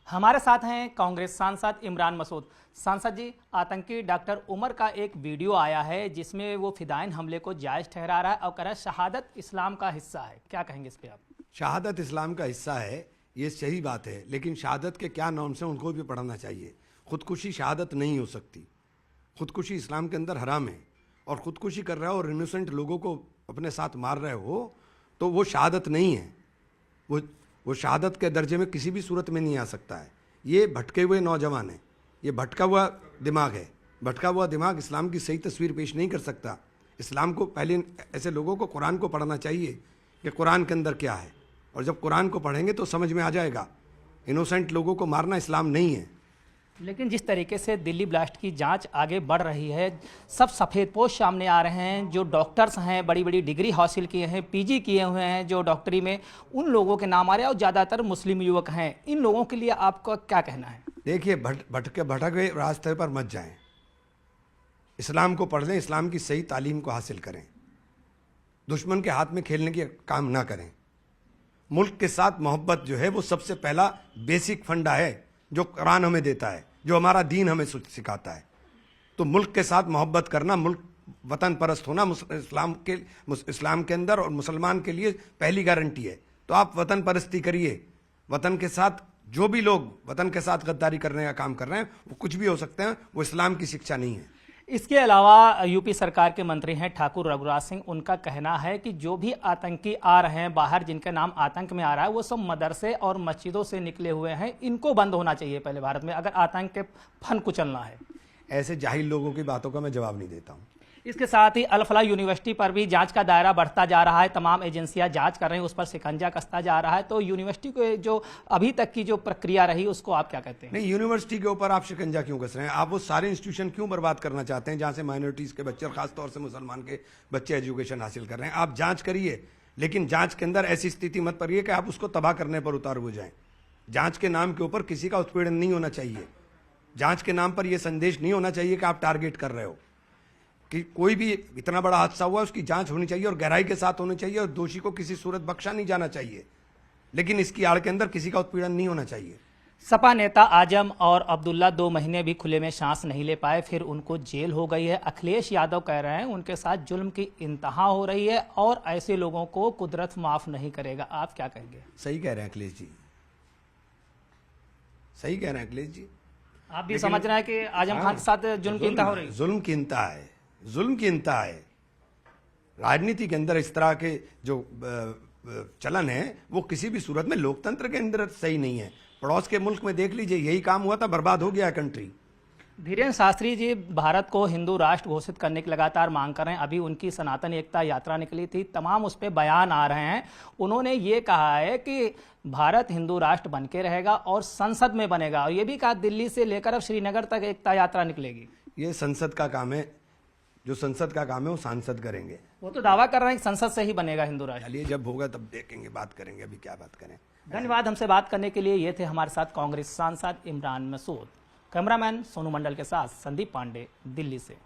हमारे साथ हैं कांग्रेस सांसद इमरान मसूद। सांसद जी, आतंकी डॉक्टर उमर का एक वीडियो आया है जिसमें वो फिदाइन हमले को जायज़ ठहरा रहा है और कह रहा है शहादत इस्लाम का हिस्सा है। क्या कहेंगे इस पे आप? शहादत इस्लाम का हिस्सा है, ये सही बात है, लेकिन शहादत के क्या नॉर्म्स हैं उनको भी पढ़ना चाहिए। खुदकुशी शहादत नहीं हो सकती। खुदकुशी इस्लाम के अंदर हराम है, और खुदकुशी कर रहे हो और इनोसेंट लोगों को अपने साथ मार रहे हो तो वो शहादत नहीं है। वो शहादत के दर्जे में किसी भी सूरत में नहीं आ सकता है। ये भटके हुए नौजवान है, ये भटका हुआ दिमाग है। भटका हुआ दिमाग इस्लाम की सही तस्वीर पेश नहीं कर सकता। इस्लाम को पहले ऐसे लोगों को कुरान को पढ़ना चाहिए कि कुरान के अंदर क्या है, और जब कुरान को पढ़ेंगे तो समझ में आ जाएगा इनोसेंट लोगों को मारना इस्लाम नहीं है। लेकिन जिस तरीके से दिल्ली ब्लास्ट की जांच आगे बढ़ रही है, सब सफ़ेदपोश सामने आ रहे हैं, जो डॉक्टर्स हैं, बड़ी बड़ी डिग्री हासिल किए हैं, पीजी किए हुए हैं जो डॉक्टरी में, उन लोगों के नाम आ रहे हैं और ज़्यादातर मुस्लिम युवक हैं। इन लोगों के लिए आपका क्या कहना है? देखिए, भटक गए रास्ते पर मत जाएं। इस्लाम को पढ़ लें, इस्लाम की सही तालीम को हासिल करें, दुश्मन के हाथ में खेलने के काम ना करें। मुल्क के साथ मोहब्बत जो है वो सबसे पहला बेसिक फंडा है जो कुरान हमें देता है, जो हमारा दीन हमें सिखाता है। तो मुल्क के साथ मोहब्बत करना, मुल्क वतन परस्त होना इस्लाम के अंदर और मुसलमान के लिए पहली गारंटी है। तो आप वतन परस्ती करिए। वतन के साथ जो भी लोग वतन के साथ गद्दारी करने का काम कर रहे हैं वो कुछ भी हो सकते हैं, वो इस्लाम की शिक्षा नहीं है। इसके अलावा यूपी सरकार के मंत्री हैं ठाकुर रघुराज सिंह, उनका कहना है कि जो भी आतंकी आ रहे हैं बाहर, जिनका नाम आतंक में आ रहा है, वो सब मदरसे और मस्जिदों से निकले हुए हैं। इनको बंद होना चाहिए पहले भारत में, अगर आतंक के फन कुचलना है। ऐसे जाहिल लोगों की बातों का मैं जवाब नहीं देता हूँ। इसके साथ ही अल फलाह यूनिवर्सिटी पर भी जांच का दायरा बढ़ता जा रहा है। तमाम एजेंसियां जांच कर रही हैं, उस पर शिकंजा कसता जा रहा है। तो यूनिवर्सिटी को जो अभी तक की जो प्रक्रिया रही उसको आप क्या कहते हैं? नहीं, यूनिवर्सिटी के ऊपर आप शिकंजा क्यों कस रहे हैं? आप वो सारे इंस्टीट्यूशन क्यों बर्बाद करना चाहते हैं जहां से माइनॉरिटीज के बच्चे और खासतौर से मुसलमान के बच्चे एजुकेशन हासिल कर रहे हैं? आप जांच करिए, लेकिन जांच के अंदर ऐसी स्थिति मत करिए कि आप उसको तबाह करने पर उतारू हो जाएं। जांच के नाम के ऊपर किसी का उत्पीड़न नहीं होना चाहिए। जांच के नाम पर यह संदेश नहीं होना चाहिए कि आप टारगेट कर रहे हो। कि कोई भी इतना बड़ा हादसा हुआ उसकी जांच होनी चाहिए और गहराई के साथ होनी चाहिए, और दोषी को किसी सूरत बख्शा नहीं जाना चाहिए, लेकिन इसकी आड़ के अंदर किसी का उत्पीड़न नहीं होना चाहिए। सपा नेता आजम और अब्दुल्ला 2 महीने भी खुले में सांस नहीं ले पाए, फिर उनको जेल हो गई है। अखिलेश यादव कह रहे हैं उनके साथ जुल्म की इंतहा हो रही है और ऐसे लोगों को कुदरत माफ नहीं करेगा। आप क्या कहेंगे? सही कह रहे हैं अखिलेश जी, सही कह रहे हैं अखिलेश जी। आप भी समझ रहे हैं कि आजम खान के साथ जुल्म की इंतहा हो रही है? जुल्म की इंतहा है, जुल्म की इंतहा है। राजनीति के अंदर इस तरह के जो चलन है वो किसी भी सूरत में लोकतंत्र के अंदर सही नहीं है। पड़ोस के मुल्क में देख लीजिए, यही काम हुआ था, बर्बाद हो गया कंट्री। धीरेन्द्र शास्त्री जी भारत को हिंदू राष्ट्र घोषित करने की लगातार मांग कर रहे हैं। अभी उनकी सनातन एकता यात्रा निकली थी, तमाम उस पर बयान आ रहे हैं। उन्होंने ये कहा है कि भारत हिंदू राष्ट्र बन के रहेगा और संसद में बनेगा, और ये भी कहा दिल्ली से लेकर अब श्रीनगर तक एकता यात्रा निकलेगी। ये संसद का काम है, जो संसद का काम है वो सांसद करेंगे। वो तो दावा कर रहे हैं कि संसद से ही बनेगा हिंदू राष्ट्र। चलिए, जब होगा तब देखेंगे, बात करेंगे, अभी क्या बात करें। धन्यवाद हमसे बात करने के लिए। ये थे हमारे साथ कांग्रेस सांसद इमरान मसूद। कैमरामैन सोनू मंडल के साथ संदीप पांडे, दिल्ली से।